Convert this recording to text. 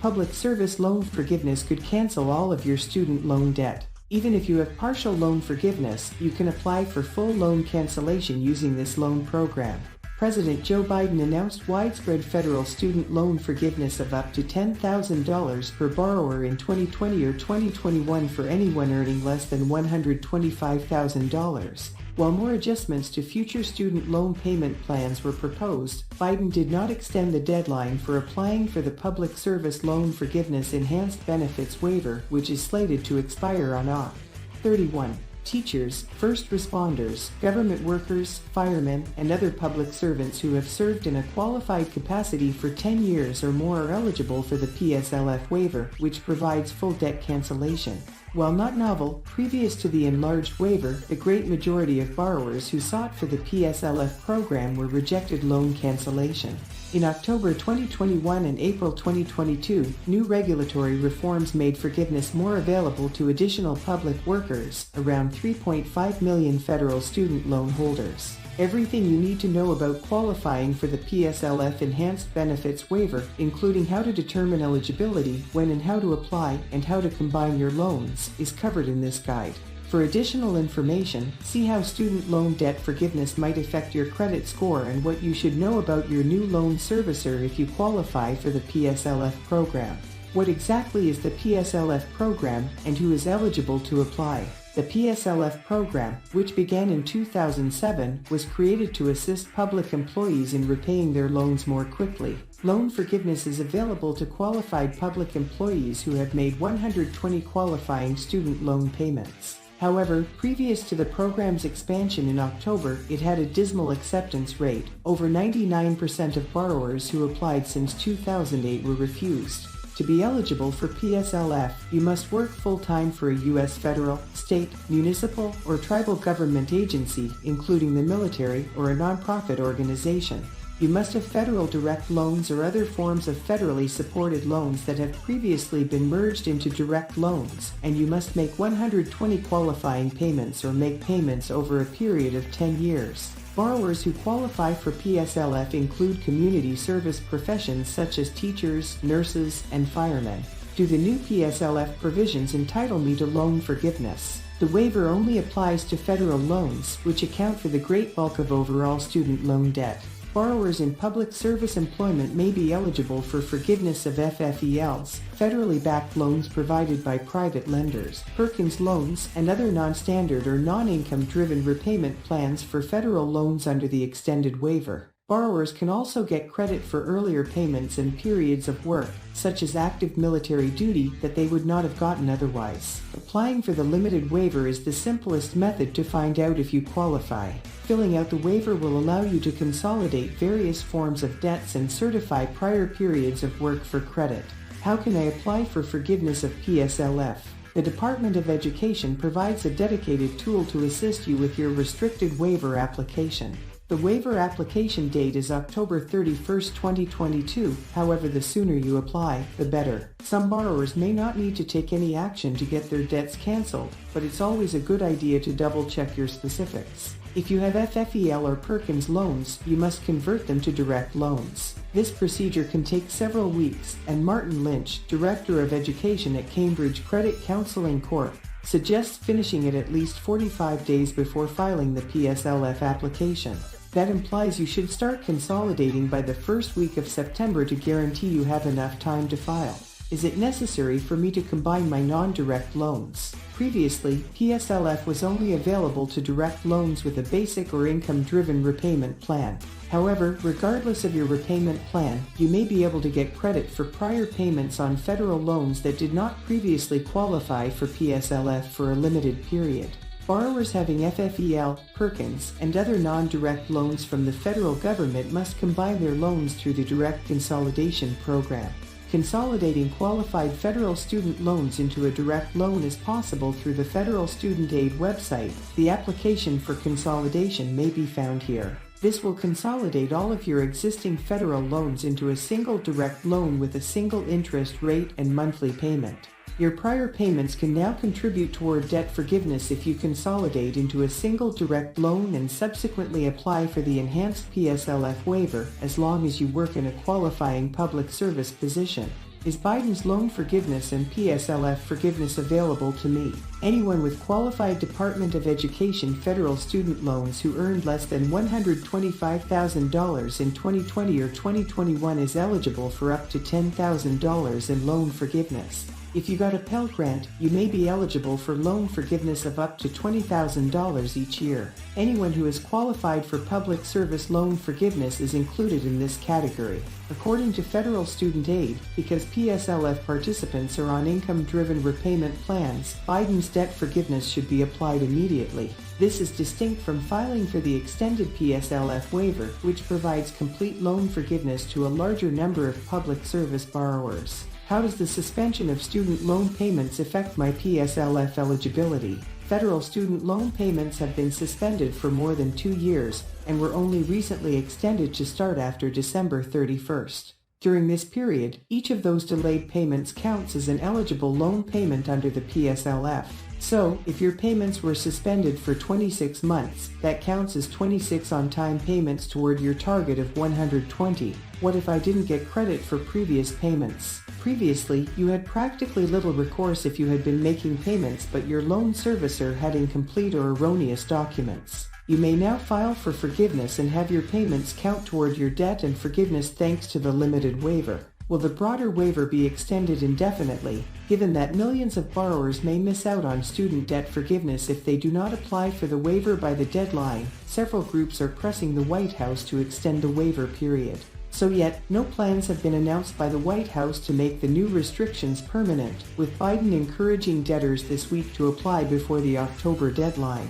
public service loan forgiveness could cancel all of your student loan debt. Even if you have partial loan forgiveness, you can apply for full loan cancellation using this loan program. President Joe Biden announced widespread federal student loan forgiveness of up to $10,000 per borrower in 2020 or 2021 for anyone earning less than $125,000. While more adjustments to future student loan payment plans were proposed, Biden did not extend the deadline for applying for the Public Service Loan Forgiveness Enhanced Benefits waiver, which is slated to expire on August 31. Teachers, first responders, government workers, firemen, and other public servants who have served in a qualified capacity for 10 years or more are eligible for the PSLF waiver, which provides full debt cancellation. While not novel, previous to the enlarged waiver, the great majority of borrowers who sought for the PSLF program were rejected loan cancellation. In October 2021 and April 2022, new regulatory reforms made forgiveness more available to additional public workers, around 3.5 million federal student loan holders. Everything you need to know about qualifying for the PSLF Enhanced Benefits waiver, including how to determine eligibility, when and how to apply, and how to combine your loans, is covered in this guide. For additional information, see how student loan debt forgiveness might affect your credit score and what you should know about your new loan servicer if you qualify for the PSLF program. What exactly is the PSLF program, and who is eligible to apply? The PSLF program, which began in 2007, was created to assist public employees in repaying their loans more quickly. Loan forgiveness is available to qualified public employees who have made 120 qualifying student loan payments. However, previous to the program's expansion in October, it had a dismal acceptance rate. Over 99% of borrowers who applied since 2008 were refused. To be eligible for PSLF, you must work full-time for a U.S. federal, state, municipal, or tribal government agency, including the military or a nonprofit organization. You must have federal direct loans or other forms of federally supported loans that have previously been merged into direct loans, and you must make 120 qualifying payments or make payments over a period of 10 years. Borrowers who qualify for PSLF include community service professions such as teachers, nurses, and firemen. Do the new PSLF provisions entitle me to loan forgiveness? The waiver only applies to federal loans, which account for the great bulk of overall student loan debt. Borrowers in public service employment may be eligible for forgiveness of FFELs, federally backed loans provided by private lenders, Perkins loans, and other non-standard or non-income-driven repayment plans for federal loans under the extended waiver. Borrowers can also get credit for earlier payments and periods of work, such as active military duty, that they would not have gotten otherwise. Applying for the limited waiver is the simplest method to find out if you qualify. Filling out the waiver will allow you to consolidate various forms of debts and certify prior periods of work for credit. How can I apply for forgiveness of PSLF? The Department of Education provides a dedicated tool to assist you with your restricted waiver application. The waiver application date is October 31, 2022, however the sooner you apply, the better. Some borrowers may not need to take any action to get their debts canceled, but it's always a good idea to double-check your specifics. If you have FFEL or Perkins loans, you must convert them to direct loans. This procedure can take several weeks, and Martin Lynch, Director of Education at Cambridge Credit Counseling Corp., suggests finishing it at least 45 days before filing the PSLF application. That implies you should start consolidating by the first week of September to guarantee you have enough time to file. Is it necessary for me to combine my non-direct loans? Previously, PSLF was only available to direct loans with a basic or income-driven repayment plan. However, regardless of your repayment plan, you may be able to get credit for prior payments on federal loans that did not previously qualify for PSLF for a limited period. Borrowers having FFEL, Perkins, and other non-direct loans from the federal government must combine their loans through the Direct Consolidation Program. Consolidating qualified federal student loans into a direct loan is possible through the Federal Student Aid website. The application for consolidation may be found here. This will consolidate all of your existing federal loans into a single direct loan with a single interest rate and monthly payment. Your prior payments can now contribute toward debt forgiveness if you consolidate into a single direct loan and subsequently apply for the enhanced PSLF waiver, as long as you work in a qualifying public service position. Is Biden's loan forgiveness and PSLF forgiveness available to me? Anyone with qualified Department of Education federal student loans who earned less than $125,000 in 2020 or 2021 is eligible for up to $10,000 in loan forgiveness. If you got a Pell Grant, you may be eligible for loan forgiveness of up to $20,000 each year. Anyone who is qualified for public service loan forgiveness is included in this category. According to federal student aid, because PSLF participants are on income-driven repayment plans, Biden's debt forgiveness should be applied immediately. This is distinct from filing for the extended PSLF waiver, which provides complete loan forgiveness to a larger number of public service borrowers. How does the suspension of student loan payments affect my PSLF eligibility? Federal student loan payments have been suspended for more than 2 years and were only recently extended to start after December 31st. During this period, each of those delayed payments counts as an eligible loan payment under the PSLF. So, if your payments were suspended for 26 months, that counts as 26 on-time payments toward your target of 120. What if I didn't get credit for previous payments? Previously, you had practically little recourse if you had been making payments but your loan servicer had incomplete or erroneous documents. You may now file for forgiveness and have your payments count toward your debt and forgiveness thanks to the limited waiver. Will the broader waiver be extended indefinitely, given that millions of borrowers may miss out on student debt forgiveness if they do not apply for the waiver by the deadline? Several groups are pressing the White House to extend the waiver period. So yet, no plans have been announced by the White House to make the new restrictions permanent, with Biden encouraging debtors this week to apply before the October deadline.